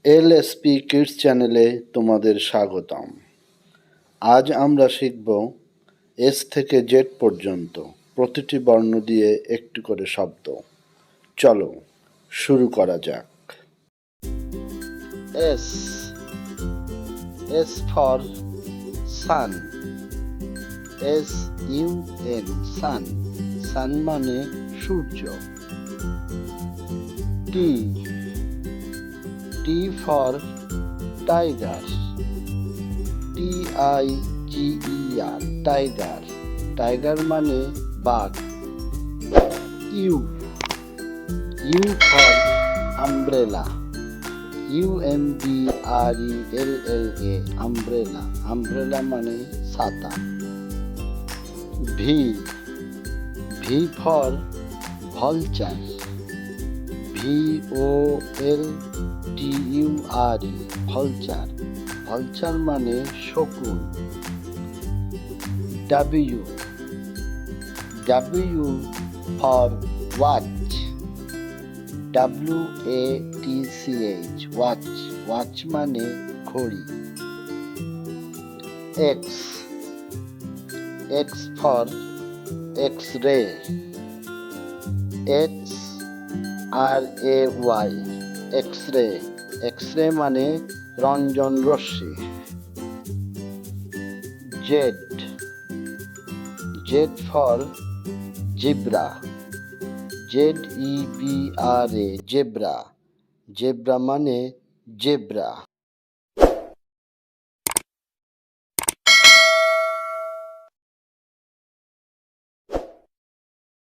LSP kids চ্যানেলে তোমাদের স্বাগতম। আজ আমরা শিখব এস থেকে জেড পর্যন্ত প্রতিটি বর্ণ দিয়ে একটি করে শব্দ। চলো শুরু করা যাক। S S for sun, SUN সান, সান মানে সূর্য। টি T for tiger, TIGER tiger, tiger মানে বাঘ। U for umbrella, UMBRELLA umbrella, umbrella মানে ছাতা। V for vulture, VOLTURE vulture, vulture মানে শকুন। W for watch, WATCH watch, watch মানে ঘড়ি। X for X-ray, XRAY X-ray, X-ray মানে রঞ্জন রশ্মি। Z for zebra, ZEBRA zebra, zebra মানে জেব্রা।